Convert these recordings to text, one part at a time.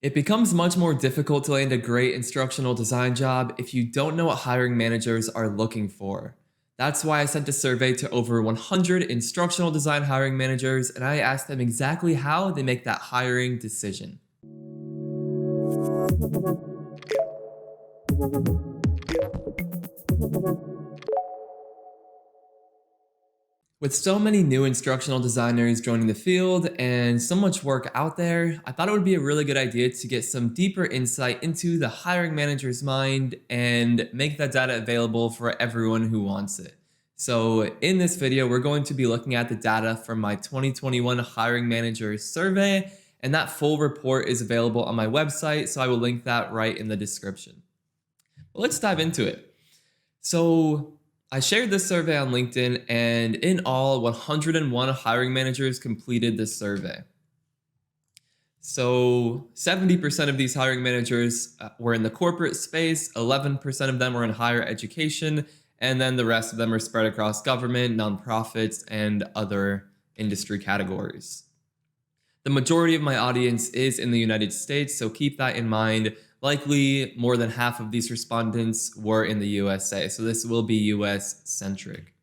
It becomes much more difficult to land a great instructional design job if you don't know what hiring managers are looking for. That's why I sent a survey to over 100 instructional design hiring managers and I asked them exactly how they make that hiring decision. With so many new instructional designers joining the field and so much work out there, I thought it would be a really good idea to get some deeper insight into the hiring manager's mind and make that data available for everyone who wants it. So in this video, we're going to be looking at the data from my 2021 hiring manager survey, and that full report is available on my website, so I will link that right in the description. Well, let's dive into it. So I shared this survey on LinkedIn, and in all, 101 hiring managers completed this survey. So 70% of these hiring managers were in the corporate space, 11% of them were in higher education, and then the rest of them are spread across government, nonprofits, and other industry categories. The majority of my audience is in the United States, so keep that in mind. Likely more than half of these respondents were in the USA, so this will be US centric.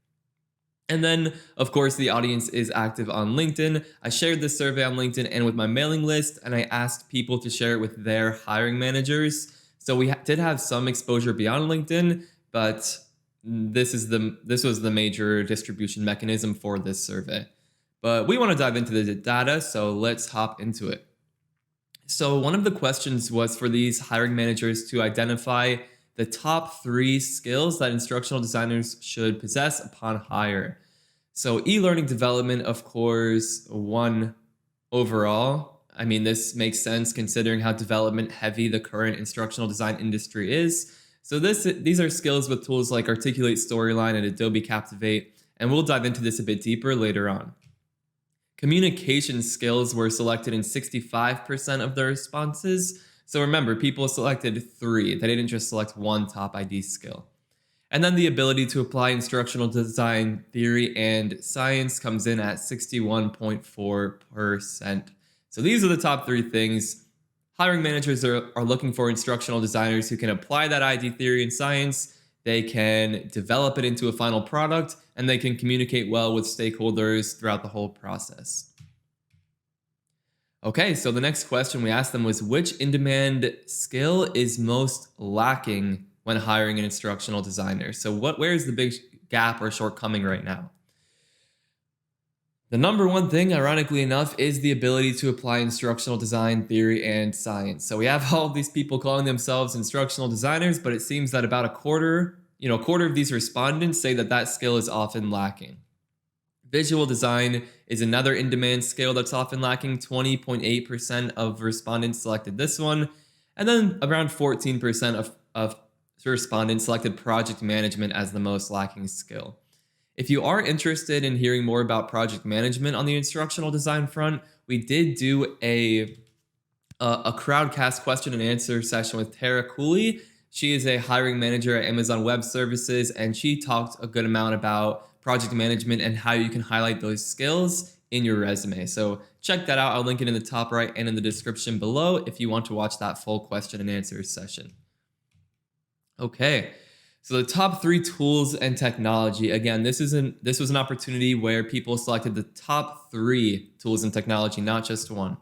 And then, of course, the audience is active on LinkedIn. I shared this survey on LinkedIn and with my mailing list, and I asked people to share it with their hiring managers. So we did have some exposure beyond LinkedIn, but this was the major distribution mechanism for this survey. But we want to dive into the data, so let's hop into it. So one of the questions was for these hiring managers to identify the top 3 skills that instructional designers should possess upon hire. So e-learning development, of course, one overall. I mean, this makes sense considering how development heavy the current instructional design industry is. So these are skills with tools like Articulate Storyline and Adobe Captivate, and we'll dive into this a bit deeper later on. Communication skills were selected in 65% of the responses. So remember, people selected 3. They didn't just select one top ID skill. And then the ability to apply instructional design theory and science comes in at 61.4%. So these are the top 3 things. Hiring managers are looking for instructional designers who can apply that ID theory and science. They can develop it into a final product, and they can communicate well with stakeholders throughout the whole process. Okay, so the next question we asked them was, which in-demand skill is most lacking when hiring an instructional designer? So where is the big gap or shortcoming right now? The number one thing, ironically enough, is the ability to apply instructional design theory and science. So we have all of these people calling themselves instructional designers, but it seems that about a quarter of these respondents say that that skill is often lacking. Visual design is another in-demand skill that's often lacking. 20.8% of respondents selected this one. And then around 14% of respondents selected project management as the most lacking skill. If you are interested in hearing more about project management on the instructional design front, we did do a crowdcast question and answer session with Tara Cooley. She is a hiring manager at Amazon Web Services, and she talked a good amount about project management and how you can highlight those skills in your resume. So check that out. I'll link it in the top right and in the description below if you want to watch that full question and answer session. Okay. So the top 3 tools and technology. Again, this was an opportunity where people selected the top 3 tools and technology, not just one.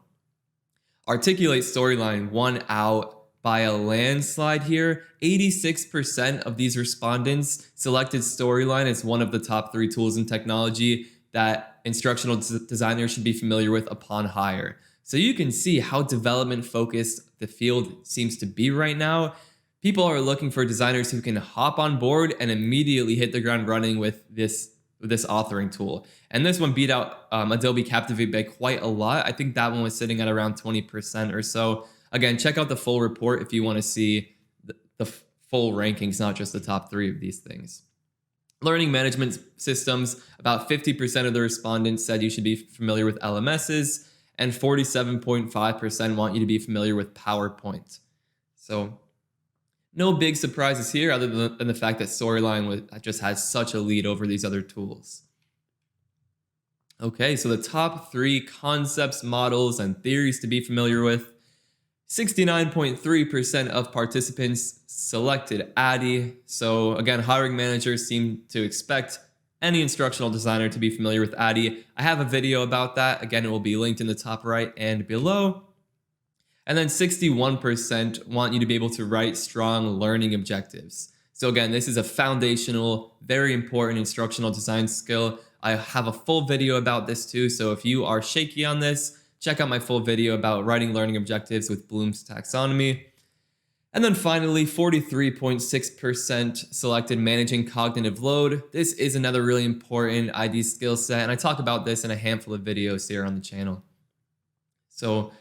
Articulate Storyline won out by a landslide here. 86% of these respondents selected Storyline as one of the top 3 tools and technology that instructional designers should be familiar with upon hire. So you can see how development focused the field seems to be right now. People are looking for designers who can hop on board and immediately hit the ground running with this authoring tool. And this one beat out Adobe Captivate by quite a lot. I think that one was sitting at around 20% or so. Again, check out the full report if you want to see the full rankings, not just the top 3 of these things. Learning management systems, about 50% of the respondents said you should be familiar with LMSs, and 47.5% want you to be familiar with PowerPoint. So no big surprises here other than the fact that Storyline just has such a lead over these other tools. Okay, so the top 3 concepts, models, and theories to be familiar with. 69.3% of participants selected ADDIE. So again, hiring managers seem to expect any instructional designer to be familiar with ADDIE. I have a video about that. Again, it will be linked in the top right and below. And then 61% want you to be able to write strong learning objectives. So again, this is a foundational, very important instructional design skill. I have a full video about this too. So if you are shaky on this, check out my full video about writing learning objectives with Bloom's taxonomy. And then finally, 43.6% selected managing cognitive load. This is another really important ID skill set, and I talk about this in a handful of videos here on the channel. So,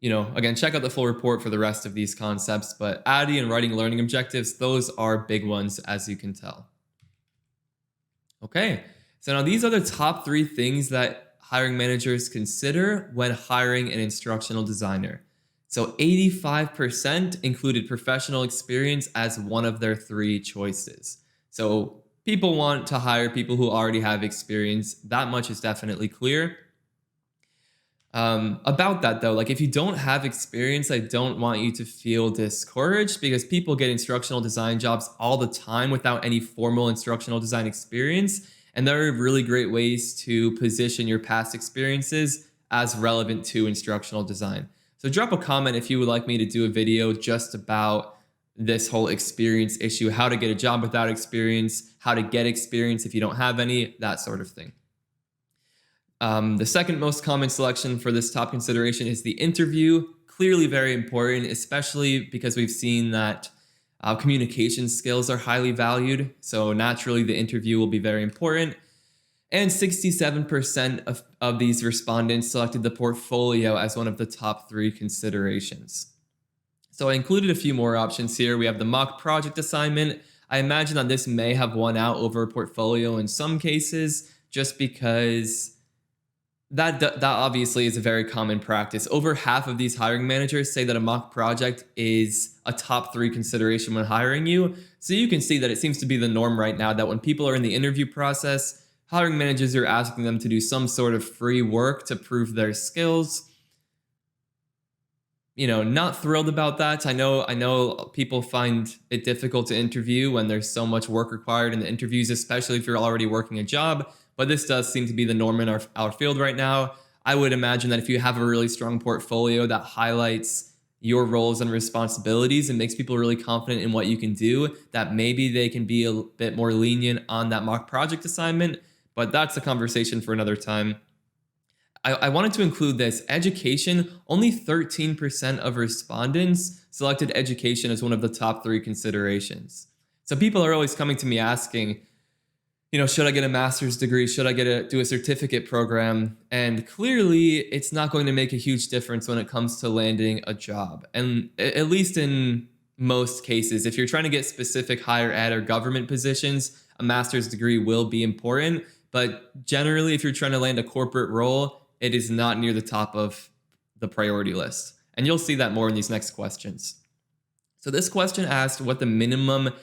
again, check out the full report for the rest of these concepts, but ADDIE and writing learning objectives, those are big ones, as you can tell. Okay, so now these are the top 3 things that hiring managers consider when hiring an instructional designer. So 85% included professional experience as one of their 3 choices. So people want to hire people who already have experience. That much is definitely clear. About that though, like if you don't have experience, I don't want you to feel discouraged, because people get instructional design jobs all the time without any formal instructional design experience. And there are really great ways to position your past experiences as relevant to instructional design. So drop a comment if you would like me to do a video just about this whole experience issue, how to get a job without experience, how to get experience if you don't have any, that sort of thing. The second most common selection for this top consideration is the interview. Clearly very important, especially because we've seen that communication skills are highly valued. So naturally, the interview will be very important. And 67% of these respondents selected the portfolio as one of the top 3 considerations. So I included a few more options here. We have the mock project assignment. I imagine that this may have won out over a portfolio in some cases, just because that obviously is a very common practice. Over half of these hiring managers say that a mock project is a top 3 consideration when hiring you. So you can see that it seems to be the norm right now that when people are in the interview process, hiring managers are asking them to do some sort of free work to prove their skills. Not thrilled about that. I know people find it difficult to interview when there's so much work required in the interviews, especially if you're already working a job. But this does seem to be the norm in our field right now. I would imagine that if you have a really strong portfolio that highlights your roles and responsibilities and makes people really confident in what you can do, that maybe they can be a bit more lenient on that mock project assignment. But that's a conversation for another time. I wanted to include this. Education, only 13% of respondents selected education as one of the top 3 considerations. So people are always coming to me asking, should I get a master's degree? Should I do a certificate program? And clearly, it's not going to make a huge difference when it comes to landing a job. And at least in most cases, if you're trying to get specific higher ed or government positions, a master's degree will be important. But generally, if you're trying to land a corporate role, it is not near the top of the priority list. And you'll see that more in these next questions. So this question asked what the minimum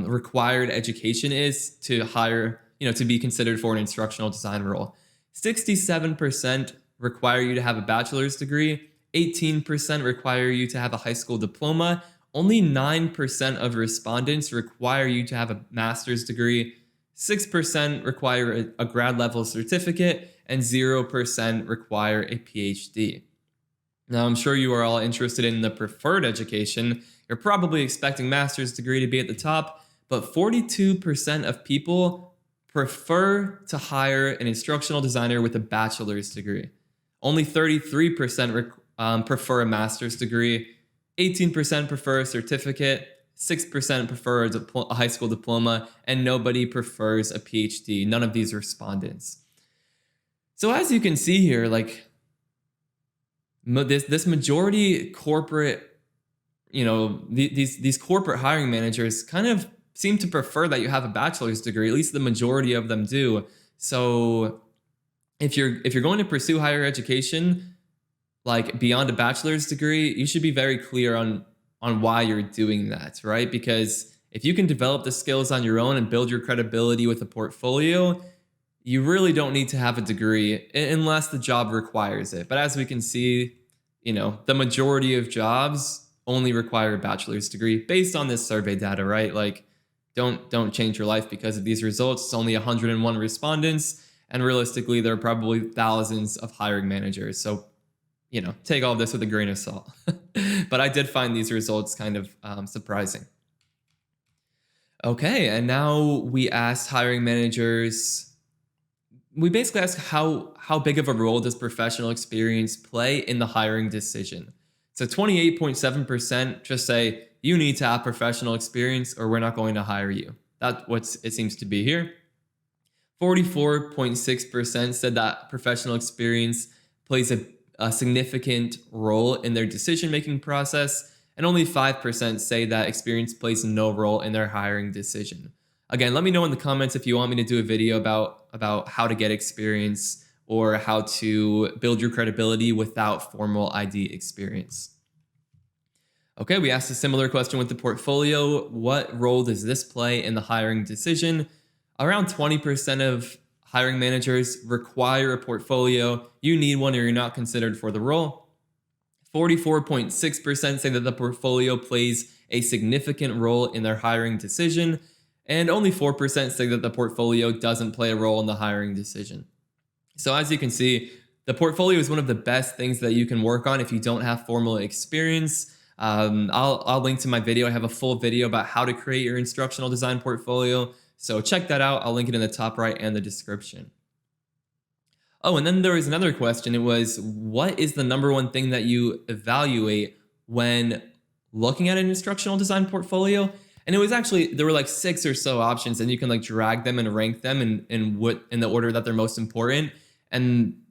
required education is to hire, to be considered for an instructional design role. 67% require you to have a bachelor's degree. 18% require you to have a high school diploma. Only 9% of respondents require you to have a master's degree. 6% require a grad level certificate, and 0% require a PhD. Now, I'm sure you are all interested in the preferred education. You're probably expecting master's degree to be at the top, but 42% of people prefer to hire an instructional designer with a bachelor's degree. Only 33% prefer a master's degree. 18% prefer a certificate. 6% prefer a high school diploma, and nobody prefers a PhD. None of these respondents. So as you can see here, like this majority corporate, these corporate hiring managers kind of seem to prefer that you have a bachelor's degree. At least the majority of them do. So if you're going to pursue higher education, like beyond a bachelor's degree, you should be very clear on why you're doing that, right? Because if you can develop the skills on your own and build your credibility with a portfolio, you really don't need to have a degree unless the job requires it. But as we can see, the majority of jobs only require a bachelor's degree based on this survey data, right? Like, don't change your life because of these results. It's only 101 respondents, and realistically, there are probably thousands of hiring managers. So, take all this with a grain of salt. But I did find these results kind of surprising. Okay, and now we asked hiring managers. We basically ask how big of a role does professional experience play in the hiring decision. So 28.7% just say you need to have professional experience or we're not going to hire you. That's what it seems to be here. 44.6% said that professional experience plays a significant role in their decision-making process, and only 5% say that experience plays no role in their hiring decision. Again, let me know in the comments if you want me to do a video about how to get experience or how to build your credibility without formal ID experience. Okay, we asked a similar question with the portfolio. What role does this play in the hiring decision? Around 20% of hiring managers require a portfolio. You need one or you're not considered for the role. 44.6% say that the portfolio plays a significant role in their hiring decision, and only 4% say that the portfolio doesn't play a role in the hiring decision. So as you can see, the portfolio is one of the best things that you can work on if you don't have formal experience. I'll link to my video. I have a full video about how to create your instructional design portfolio. So check that out. I'll link it in the top right and the description. Oh, and then there was another question. It was, what is the number one thing that you evaluate when looking at an instructional design portfolio? And it was actually, there were like 6 or so options, and you can like drag them and rank them in the order that they're most important. And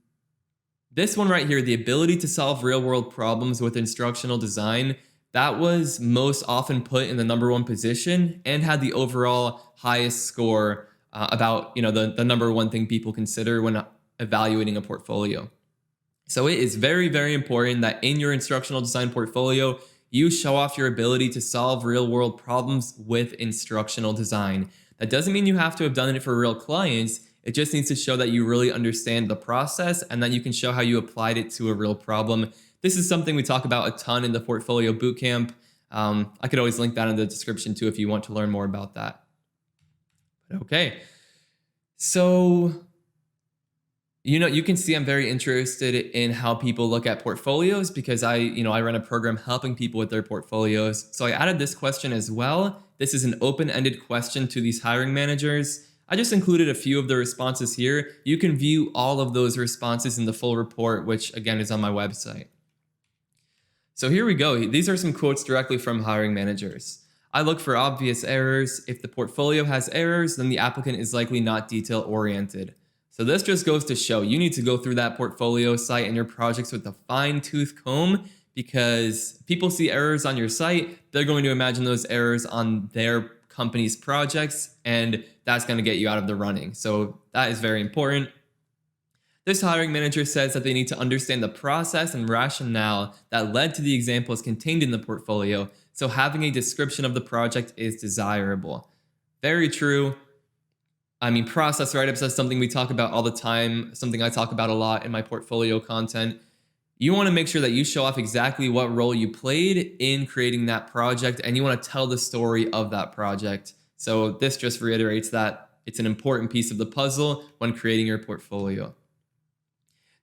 this one right here, the ability to solve real world problems with instructional design, that was most often put in the number 1 position and had the overall highest score about, the number 1 thing people consider when evaluating a portfolio. So it is very, very important that in your instructional design portfolio, you show off your ability to solve real world problems with instructional design. That doesn't mean you have to have done it for real clients. It just needs to show that you really understand the process and that you can show how you applied it to a real problem. This is something we talk about a ton in the portfolio bootcamp. I could always link that in the description too if you want to learn more about that. Okay, so you can see I'm very interested in how people look at portfolios because I run a program helping people with their portfolios. So I added this question as well. This is an open-ended question to these hiring managers. I just included a few of the responses here. You can view all of those responses in the full report, which again is on my website. So here we go. These are some quotes directly from hiring managers. I look for obvious errors. If the portfolio has errors, then the applicant is likely not detail-oriented. So this just goes to show you need to go through that portfolio site and your projects with a fine-tooth comb, because people see errors on your site, they're going to imagine those errors on their company's projects, and that's going to get you out of the running. So that is very important. This hiring manager says that they need to understand the process and rationale that led to the examples contained in the portfolio, so having a description of the project is desirable. Very true. I mean, process write-ups is something we talk about all the time, something I talk about a lot in my portfolio content. You want to make sure that you show off exactly what role you played in creating that project, and you want to tell the story of that project. So this just reiterates that it's an important piece of the puzzle when creating your portfolio.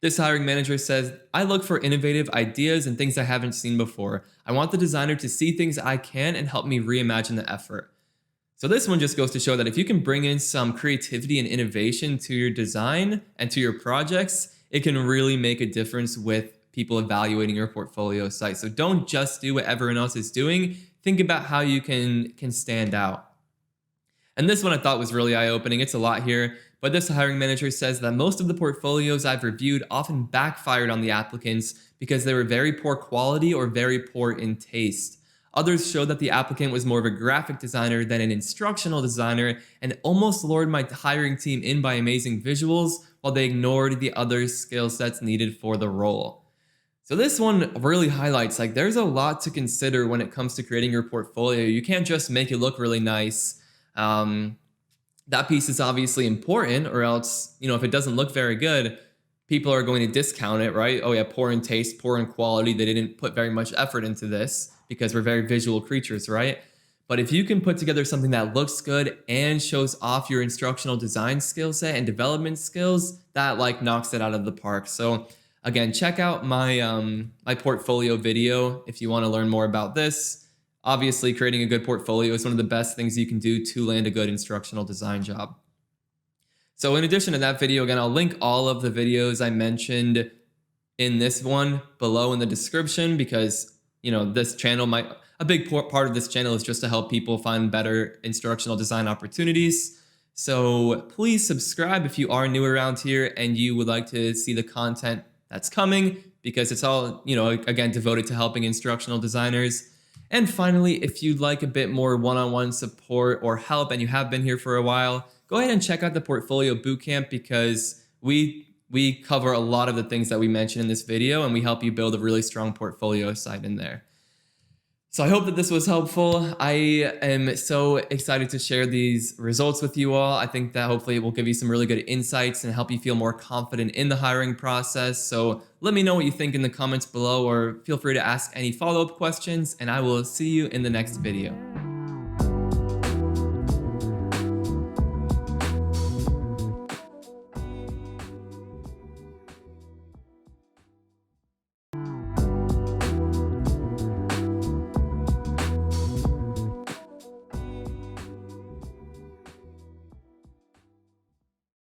This hiring manager says, I look for innovative ideas and things I haven't seen before. I want the designer to see things I can and help me reimagine the effort. So this one just goes to show that if you can bring in some creativity and innovation to your design and to your projects, it can really make a difference with people evaluating your portfolio site. So don't just do what everyone else is doing. Think about how you can stand out. And this one I thought was really eye-opening. It's a lot here, but this hiring manager says that most of the portfolios I've reviewed often backfired on the applicants because they were very poor quality or very poor in taste. Others showed that the applicant was more of a graphic designer than an instructional designer and almost lured my hiring team in by amazing visuals while they ignored the other skill sets needed for the role. So this one really highlights, like, there's a lot to consider when it comes to creating your portfolio. You can't just make it look really nice. That piece is obviously important, or else, if it doesn't look very good, people are going to discount it, right? Oh yeah, poor in taste, poor in quality. They didn't put very much effort into this because we're very visual creatures, right? But if you can put together something that looks good and shows off your instructional design skill set and development skills, that like knocks it out of the park. So again, check out my portfolio video if you want to learn more about this. Obviously, creating a good portfolio is one of the best things you can do to land a good instructional design job. So in addition to that video, again, I'll link all of the videos I mentioned in this one below in the description because, this channel a big part of this channel is just to help people find better instructional design opportunities. So please subscribe if you are new around here and you would like to see the content that's coming, because it's all, again, devoted to helping instructional designers. And finally, if you'd like a bit more one-on-one support or help and you have been here for a while, go ahead and check out the Portfolio Bootcamp, because we cover a lot of the things that we mentioned in this video, and we help you build a really strong portfolio site in there. So I hope that this was helpful. I am so excited to share these results with you all. I think that hopefully it will give you some really good insights and help you feel more confident in the hiring process. So let me know what you think in the comments below, or feel free to ask any follow-up questions, and I will see you in the next video.